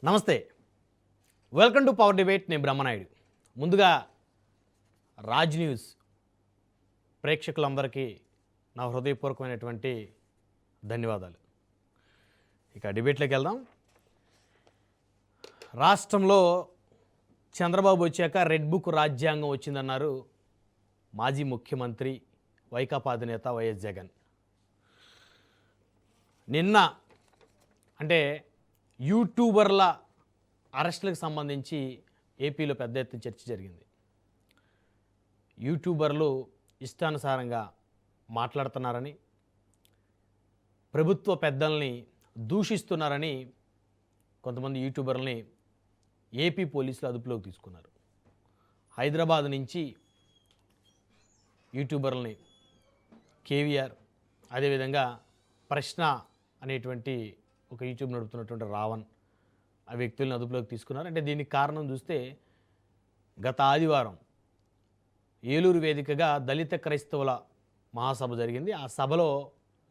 నమస్తే, welcome to power debate. నేను బ్రహ్మనాయుడు. ముందుగా రాజ్ న్యూస్ ప్రేక్షకులందరికీ నా హృదయపూర్వకమైనటువంటి ధన్యవాదాలు. ఇక డిబేట్లోకి వెళ్దాం. రాష్ట్రంలో చంద్రబాబు వచ్చాక రెడ్ బుక్ రాజ్యాంగం వచ్చిందన్నారు మాజీ ముఖ్యమంత్రి వైకాపా అధినేత వైఎస్ జగన్. నిన్న అంటే యూట్యూబర్ల అరెస్టులకు సంబంధించి ఏపీలో పెద్ద ఎత్తున చర్చ జరిగింది. యూట్యూబర్లు ఇష్టానుసారంగా మాట్లాడుతున్నారని, ప్రభుత్వ పెద్దల్ని దూషిస్తున్నారని కొంతమంది యూట్యూబర్లని ఏపీ పోలీసులు అదుపులోకి తీసుకున్నారు. హైదరాబాద్ నుంచి యూట్యూబర్లని కేవీఆర్, అదేవిధంగా ప్రశ్న అనేటువంటి ఒక యూట్యూబ్ నడుపుతున్నటువంటి రావణ్, ఆ వ్యక్తులను అదుపులోకి తీసుకున్నారు. అంటే దీనికి కారణం చూస్తే గత ఆదివారం ఏలూరు వేదికగా దళిత క్రైస్తవుల మహాసభ జరిగింది. ఆ సభలో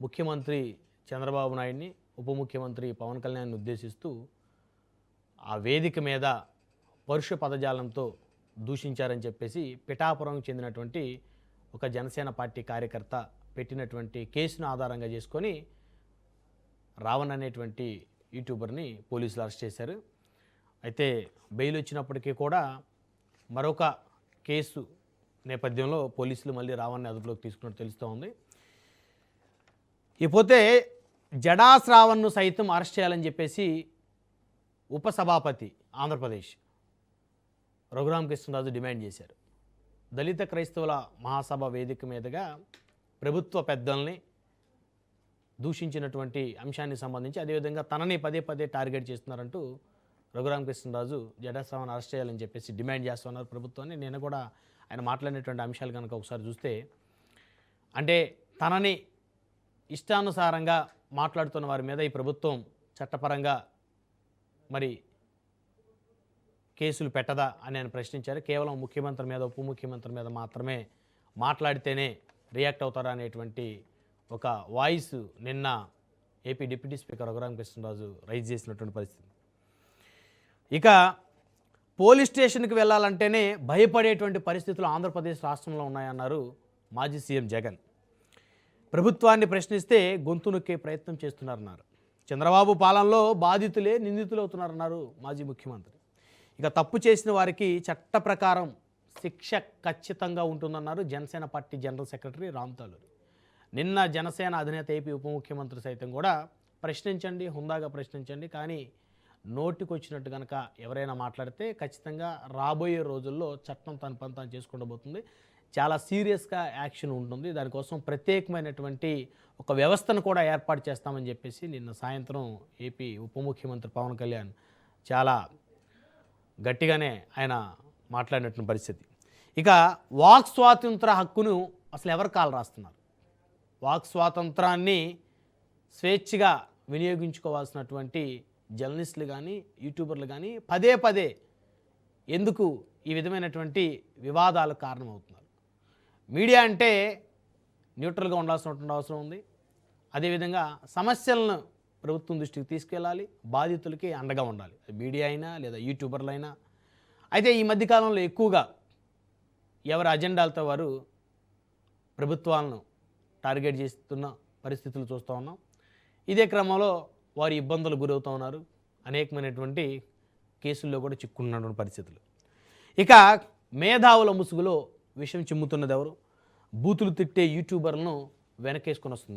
ముఖ్యమంత్రి చంద్రబాబు నాయుడిని, ఉప ముఖ్యమంత్రి పవన్ కళ్యాణ్ని ఉద్దేశిస్తూ ఆ వేదిక మీద పరుష పదజాలంతో దూషించారని చెప్పేసి పిఠాపురంకు చెందినటువంటి ఒక జనసేన పార్టీ కార్యకర్త పెట్టినటువంటి కేసును ఆధారంగా చేసుకొని రావణ్ అనేటువంటి యూట్యూబర్ని పోలీసులు అరెస్ట్ చేశారు. అయితే బెయిల్ వచ్చినప్పటికీ కూడా మరొక కేసు నేపథ్యంలో పోలీసులు మళ్ళీ రావణ్ని అదుపులోకి తీసుకున్నట్టు తెలుస్తూ ఉంది. ఇకపోతే జడా శ్రావణ్ను సైతం అరెస్ట్ చేయాలని చెప్పేసి ఉపసభాపతి ఆంధ్రప్రదేశ్ రఘురామకృష్ణరాజు డిమాండ్ చేశారు. దళిత క్రైస్తవుల మహాసభ వేదిక మీదుగా ప్రభుత్వ పెద్దల్ని దూషించినటువంటి అంశానికి సంబంధించి, అదేవిధంగా తనని పదే పదే టార్గెట్ చేస్తున్నారంటూ రఘురామకృష్ణరాజు జడా శ్రావణ్ అరెస్ట్ చేయాలని చెప్పేసి డిమాండ్ చేస్తున్నారు ప్రభుత్వాన్ని. నేను కూడా ఆయన మాట్లాడినటువంటి అంశాలు కనుక ఒకసారి చూస్తే, అంటే తనని ఇష్టానుసారంగా మాట్లాడుతున్న వారి మీద ఈ ప్రభుత్వం చట్టపరంగా మరి కేసులు పెట్టదా అని ఆయన ప్రశ్నించారు. కేవలం ముఖ్యమంత్రి మీద, ఉప ముఖ్యమంత్రి మీద మాత్రమే మాట్లాడితేనే రియాక్ట్ అవుతారా అనేటువంటి ఒక వాయిస్ నిన్న AP deputy speaker Raghuramakrishnaraju raise చేసినటువంటి పరిస్థితి. ఇక పోలీస్ స్టేషన్కి వెళ్ళాలంటేనే భయపడేటువంటి పరిస్థితులు ఆంధ్రప్రదేశ్ రాష్ట్రంలో ఉన్నాయన్నారు మాజీ సీఎం జగన్. ప్రభుత్వాన్ని ప్రశ్నిస్తే గొంతు నొక్కే ప్రయత్నం చేస్తున్నారన్నారు. చంద్రబాబు పాలనలో బాధితులే నిందితులు అవుతున్నారన్నారు మాజీ ముఖ్యమంత్రి. ఇక తప్పు చేసిన వారికి చట్ట ప్రకారం శిక్ష ఖచ్చితంగా ఉంటుందన్నారు Janasena party general secretary Ram Taluri. నిన్న జనసేన అధినేత ఏపీ ఉప ముఖ్యమంత్రి సైతం కూడా ప్రశ్నించండి, హుందాగా ప్రశ్నించండి, కానీ నోటికి వచ్చినట్టు కనుక ఎవరైనా మాట్లాడితే ఖచ్చితంగా రాబోయే రోజుల్లో చట్టం తన పని తాను చేసుకుంటబోతుంది, చాలా సీరియస్గా యాక్షన్ ఉంటుంది, దానికోసం ప్రత్యేకమైనటువంటి ఒక వ్యవస్థను కూడా ఏర్పాటు చేస్తామని చెప్పేసి నిన్న సాయంత్రం ఏపీ ఉప ముఖ్యమంత్రి పవన్ కళ్యాణ్ చాలా గట్టిగానే ఆయన మాట్లాడినటువంటి పరిస్థితి. ఇక వాక్ స్వాతంత్ర హక్కును అసలు ఎవరు కాలు రాస్తున్నారు? వాక్ స్వాతంత్రాన్ని స్వేచ్ఛగా వినియోగించుకోవాల్సినటువంటి జర్నలిస్టులు కానీ, యూట్యూబర్లు కానీ పదే పదే ఎందుకు ఈ విధమైనటువంటి వివాదాలకు కారణమవుతున్నారు? మీడియా అంటే న్యూట్రల్గా ఉండాల్సినటువంటి అవసరం ఉంది. అదేవిధంగా సమస్యలను ప్రభుత్వం దృష్టికి తీసుకెళ్ళాలి, బాధితులకి అండగా ఉండాలి, మీడియా అయినా లేదా యూట్యూబర్లు అయినా. అయితే ఈ మధ్యకాలంలో ఎక్కువగా ఎవరి అజెండాలతో వారు ప్రభుత్వాలను టార్గెట్ చేస్తున్న పరిస్థితులు చూస్తూ ఉన్నాం. ఇదే క్రమంలో వారు ఇబ్బందులు గురవుతూ ఉన్నారు, అనేకమైనటువంటి కేసుల్లో కూడా చిక్కున్నటువంటి పరిస్థితులు. ఇక మేధావుల ముసుగులో విషయం చిమ్ముతున్నది ఎవరు? బూతులు తిట్టే యూట్యూబర్లను వెనకేసుకొని వస్తుంది ఎవరు?